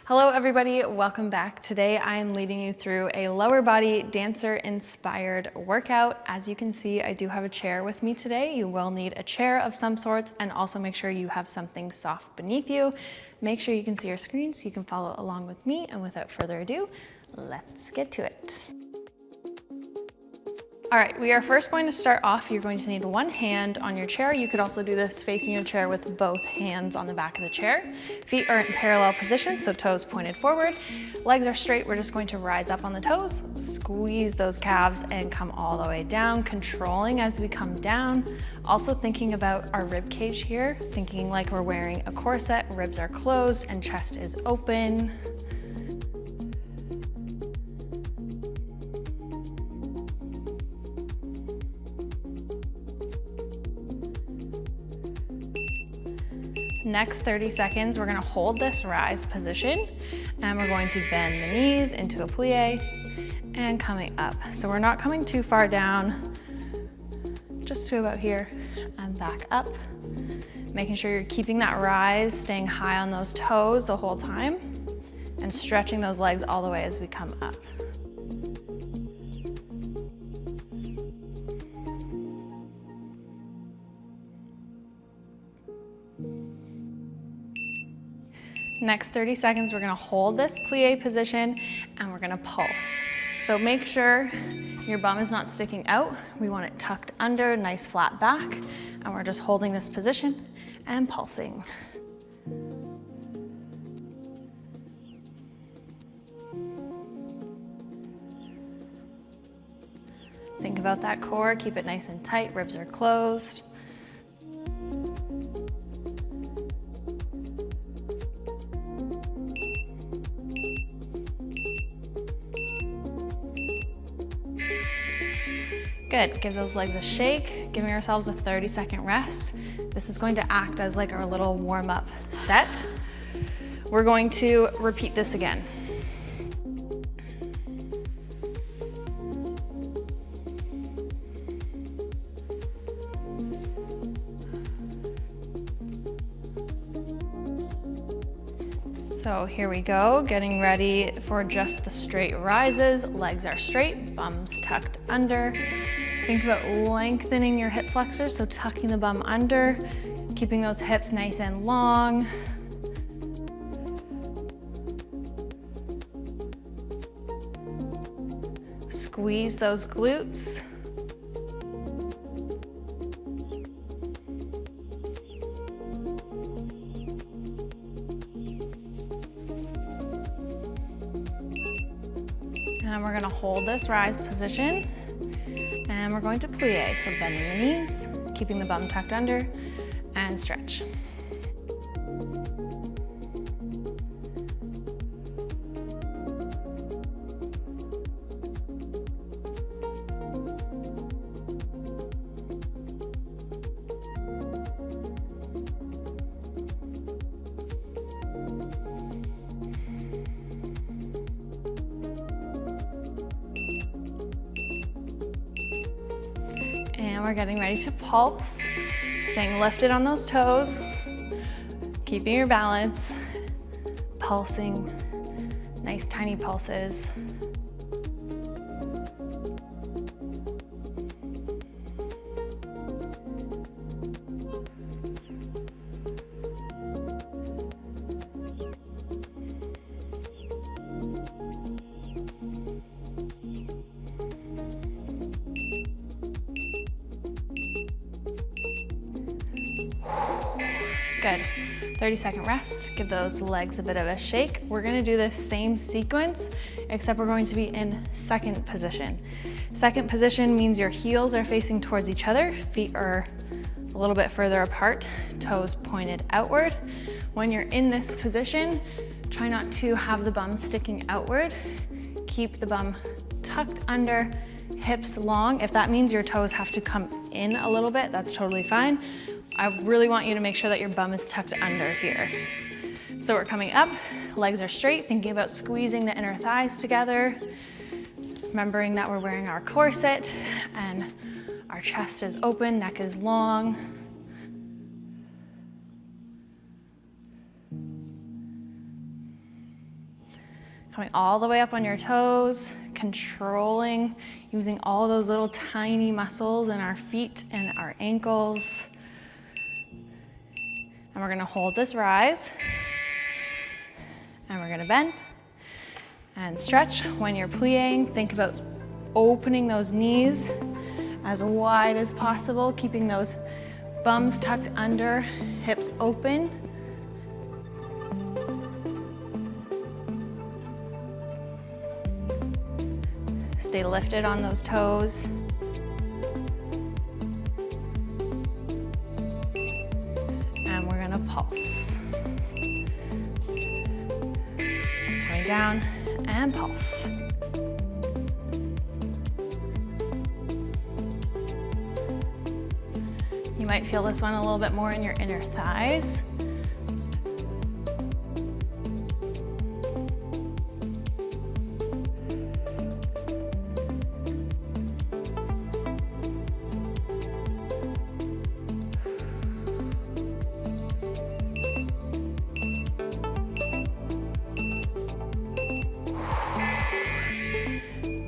Hello everybody, welcome back. Today I am leading you through a lower body dancer inspired workout. As you can see, I do have a chair with me today. You will need a chair of some sorts, and also make sure you have something soft beneath you. Make sure you can see your screen so you can follow along with me, and without further ado, let's get to it. All right, we are first going to start off. You're going to need one hand on your chair. You could also do this facing your chair with both hands on the back of the chair. Feet are in parallel position, so toes pointed forward. Legs are straight. We're just going to rise up on the toes, squeeze those calves, and come all the way down, controlling as we come down. Also thinking about our rib cage here, thinking like we're wearing a corset, ribs are closed and chest is open. Next 30 seconds, we're gonna hold this rise position, and we're going to bend the knees into a plie and coming up. So we're not coming too far down, just to about here and back up. Making sure you're keeping that rise, staying high on those toes the whole time, and stretching those legs all the way as we come up. Next 30 seconds, we're gonna hold this plie position and we're gonna pulse. So make sure your bum is not sticking out. We want it tucked under, nice flat back, and we're just holding this position and pulsing. Think about that core, keep it nice and tight, ribs are closed. Good, give those legs a shake, giving ourselves a 30-second rest. This is going to act as like our little warm-up set. We're going to repeat this again. So here we go, getting ready for just the straight rises. Legs are straight, bums tucked under. Think about lengthening your hip flexors, so tucking the bum under, keeping those hips nice and long. Squeeze those glutes. And we're gonna hold this rise position, and we're going to plie. So bending the knees, keeping the bum tucked under, and stretch. And we're getting ready to pulse, staying lifted on those toes, keeping your balance, pulsing, nice tiny pulses. Good. 30-second rest. Give those legs a bit of a shake. We're gonna do this same sequence, except we're going to be in second position. Second position means your heels are facing towards each other, feet are a little bit further apart, toes pointed outward. When you're in this position, try not to have the bum sticking outward. Keep the bum tucked under, hips long. If that means your toes have to come in a little bit, that's totally fine. I really want you to make sure that your bum is tucked under here. So we're coming up, legs are straight, thinking about squeezing the inner thighs together, remembering that we're wearing our corset and our chest is open, neck is long. Coming all the way up on your toes, controlling, using all those little tiny muscles in our feet and our ankles. And we're gonna hold this rise. And we're gonna bend and stretch. When you're plieing, think about opening those knees as wide as possible, keeping those bums tucked under, hips open. Stay lifted on those toes. And we're gonna pulse. So coming down and pulse. You might feel this one a little bit more in your inner thighs.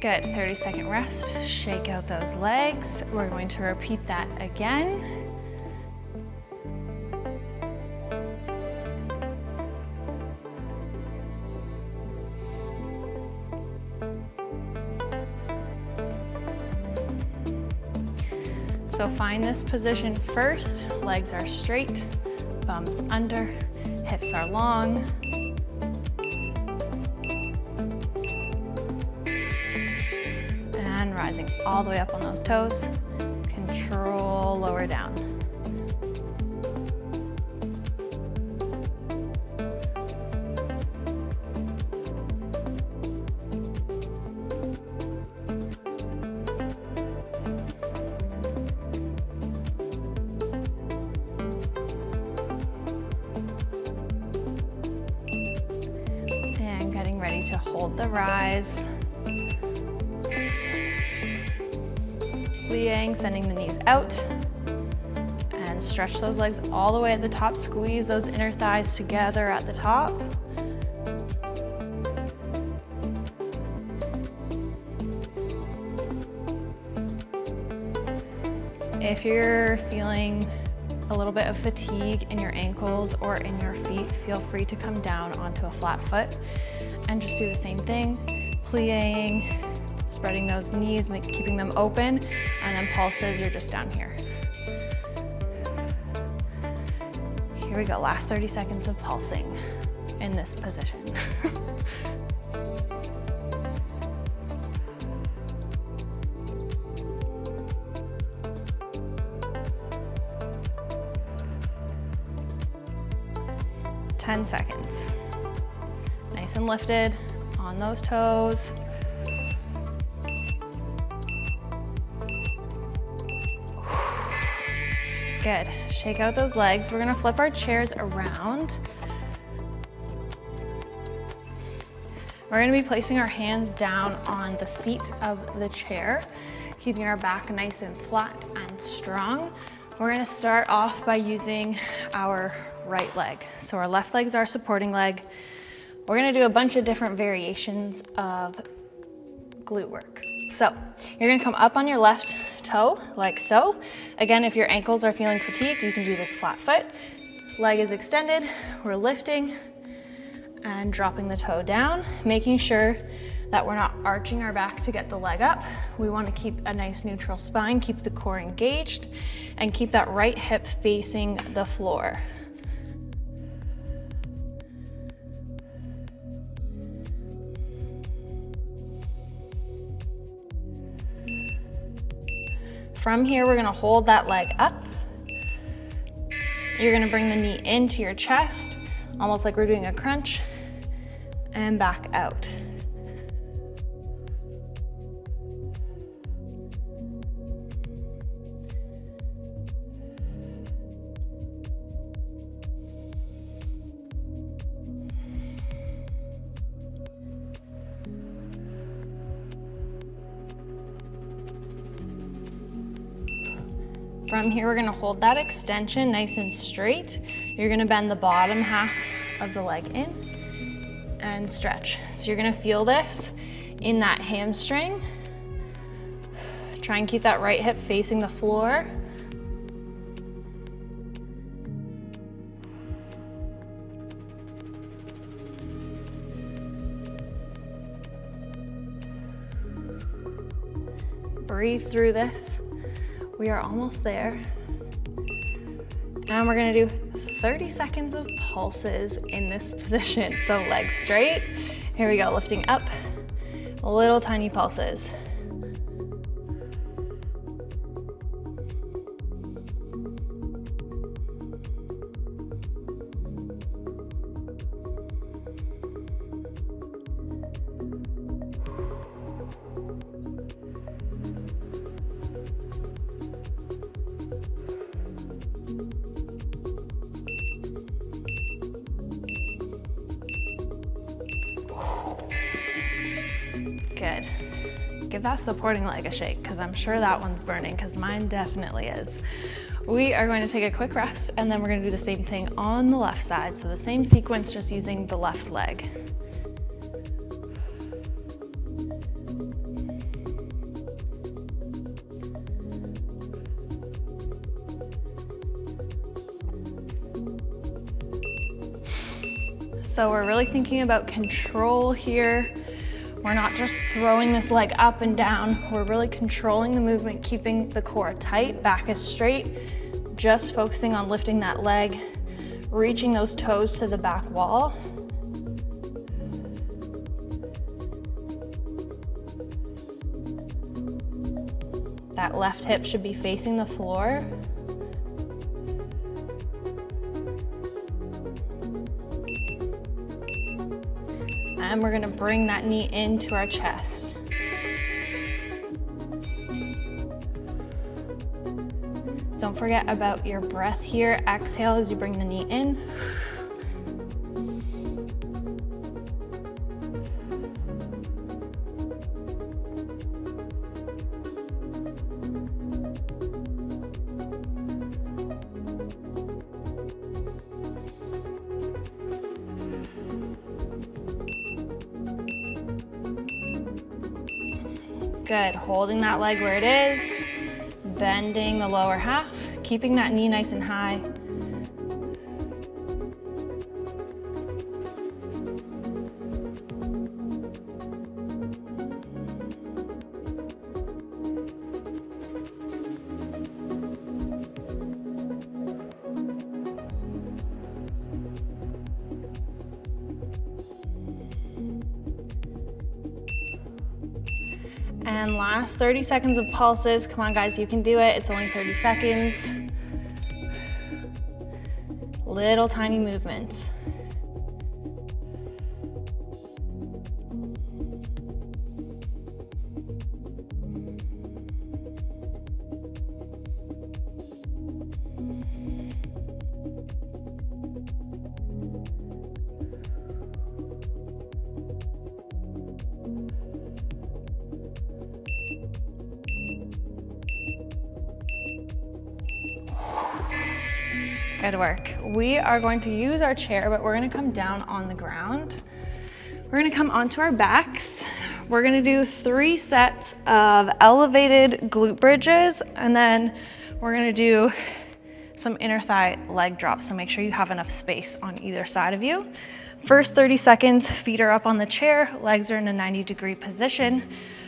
Good, 30-second rest. Shake out those legs. We're going to repeat that again. So find this position first. Legs are straight, bums under, hips are long. And rising all the way up on those toes. Control, lower down. And getting ready to hold the rise. Plieing, sending the knees out. And stretch those legs all the way at the top. Squeeze those inner thighs together at the top. If you're feeling a little bit of fatigue in your ankles or in your feet, feel free to come down onto a flat foot and just do the same thing. Plieing, spreading those knees, keeping them open, and then pulses, you're just down here. Here we go, last 30 seconds of pulsing in this position. Ten seconds. Nice and lifted on those toes. Good. Shake out those legs. We're gonna flip our chairs around. We're gonna be placing our hands down on the seat of the chair, keeping our back nice and flat and strong. We're gonna start off by using our right leg. So our left leg's our supporting leg. We're gonna do a bunch of different variations of glute work. So you're gonna come up on your left toe, like so. Again, if your ankles are feeling fatigued, you can do this flat foot. Leg is extended, we're lifting and dropping the toe down, making sure that we're not arching our back to get the leg up. We wanna keep a nice neutral spine, keep the core engaged, and keep that right hip facing the floor. From here, we're gonna hold that leg up. You're gonna bring the knee into your chest, almost like we're doing a crunch, and back out. From here, we're gonna hold that extension nice and straight. You're gonna bend the bottom half of the leg in and stretch. So you're gonna feel this in that hamstring. Try and keep that right hip facing the floor. Breathe through this. We are almost there. And we're gonna do 30 seconds of pulses in this position. So legs straight. Here we go, lifting up. Little tiny pulses. Good. Give that supporting leg a shake, because I'm sure that one's burning, because mine definitely is. We are going to take a quick rest, and then we're going to do the same thing on the left side. So the same sequence, just using the left leg. So we're really thinking about control here. We're not just throwing this leg up and down. We're really controlling the movement, keeping the core tight, back is straight, just focusing on lifting that leg, reaching those toes to the back wall. That left hip should be facing the floor. And we're gonna bring that knee into our chest. Don't forget about your breath here. Exhale as you bring the knee in. Good, holding that leg where it is, bending the lower half, keeping that knee nice and high. And last 30 seconds of pulses. Come on guys, you can do it. It's only 30 seconds. Little tiny movements. Good work. We are going to use our chair, but we're gonna come down on the ground. We're gonna come onto our backs. We're gonna do 3 sets of elevated glute bridges, and then we're gonna do some inner thigh leg drops. So make sure you have enough space on either side of you. First 30 seconds, feet are up on the chair, legs are in a 90-degree position.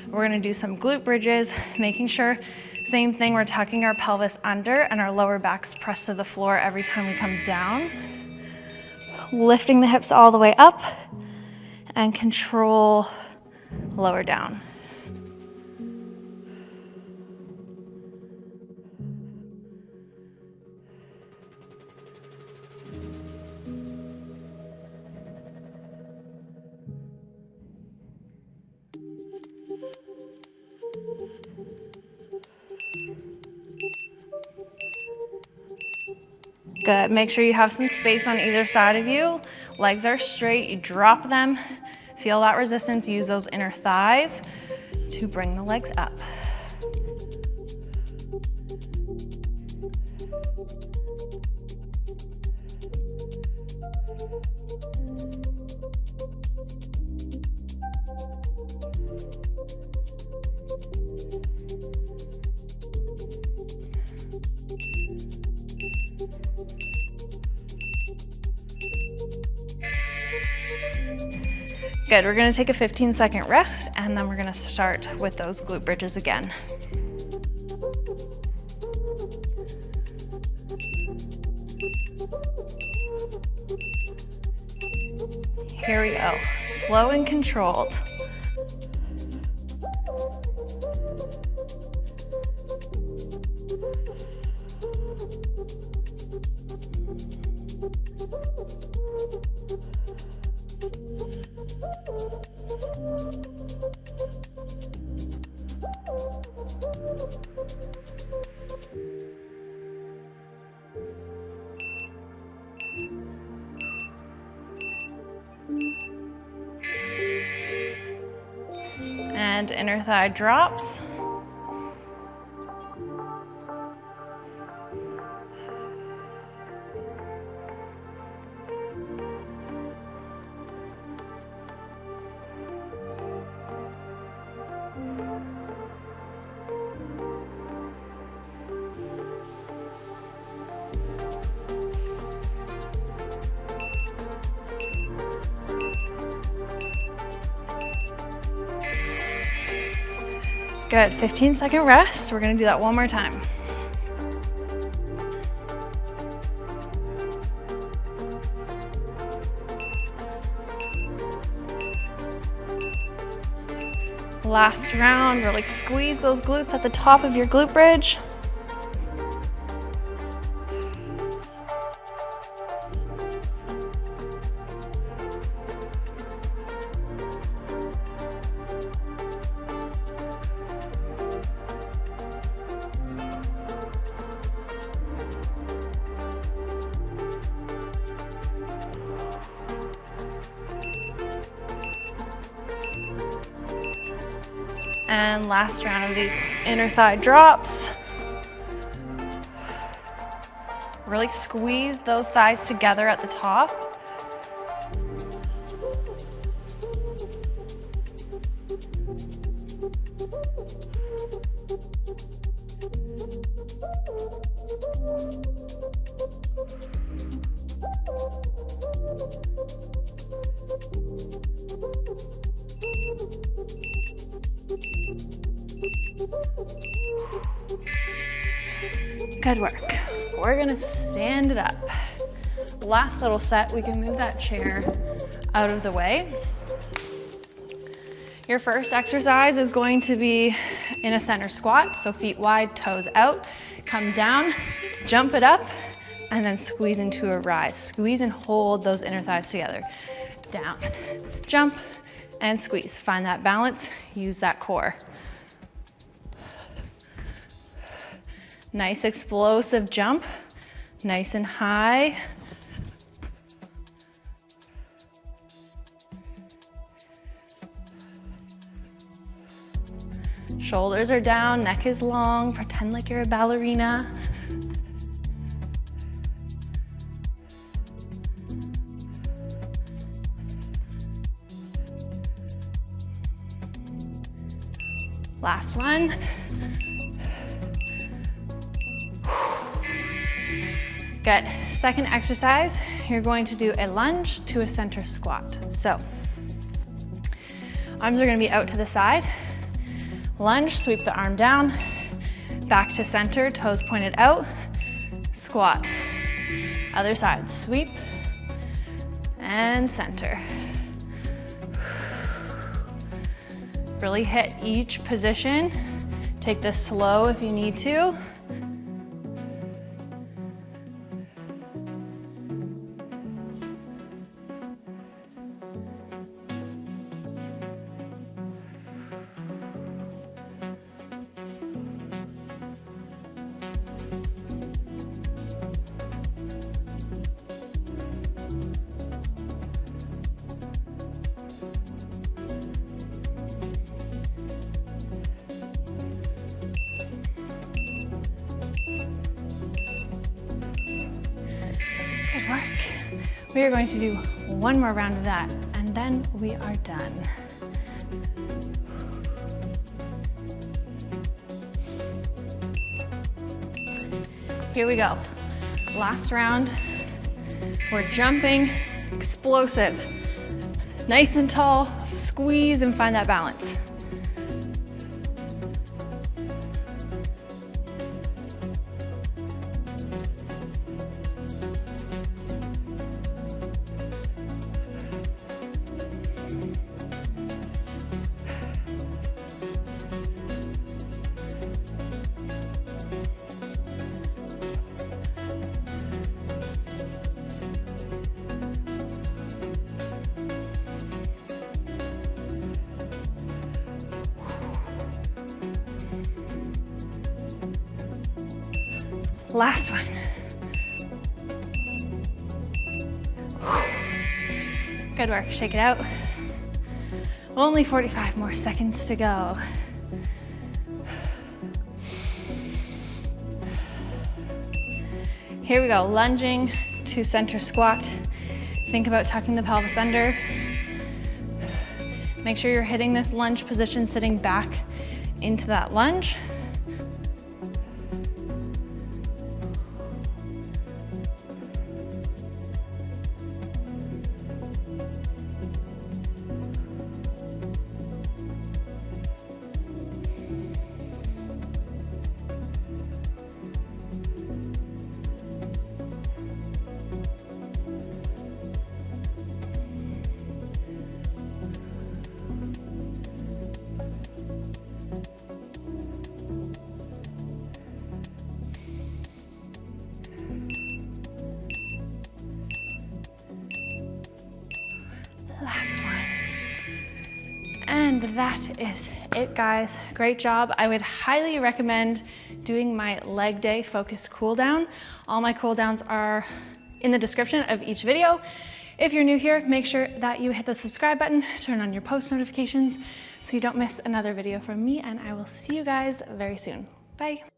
We're gonna do some glute bridges, making sure, same thing, we're tucking our pelvis under and our lower back's pressed to the floor every time we come down. Lifting the hips all the way up and control lower down. Good, make sure you have some space on either side of you. Legs are straight, you drop them. Feel that resistance, use those inner thighs to bring the legs up. Good, we're gonna take a 15-second rest and then we're gonna start with those glute bridges again. Here we go, slow and controlled. And inner thigh drops. Good, 15-second rest. We're gonna do that one more time. Last round, really squeeze those glutes at the top of your glute bridge. And last round of these inner thigh drops. Really squeeze those thighs together at the top. Good work. We're gonna stand it up. Last little set, we can move that chair out of the way. Your first exercise is going to be in a center squat, so feet wide, toes out. Come down, jump it up, and then squeeze into a rise. Squeeze and hold those inner thighs together. Down, jump, and squeeze. Find that balance, use that core. Nice explosive jump, nice and high. Shoulders are down, neck is long, pretend like you're a ballerina. Last one. Good. Second exercise, you're going to do a lunge to a center squat. So, arms are gonna be out to the side. Lunge, sweep the arm down, back to center, toes pointed out, squat. Other side, sweep, and center. Really hit each position. Take this slow if you need to. We are going to do one more round of that, and and then we are done. Here we go. Last round. We're jumping, explosive. Nice and tall, squeeze and find that balance. Last one. Good work, shake it out. Only 45 more seconds to go. Here we go, lunging to center squat. Think about tucking the pelvis under. Make sure you're hitting this lunge position, sitting back into that lunge. Last one. And that is it, guys. Great job. I would highly recommend doing my leg day focused cool down. All my cool downs are in the description of each video. If you're new here, make sure that you hit the subscribe button, turn on your post notifications so you don't miss another video from me, and I will see you guys very soon. Bye.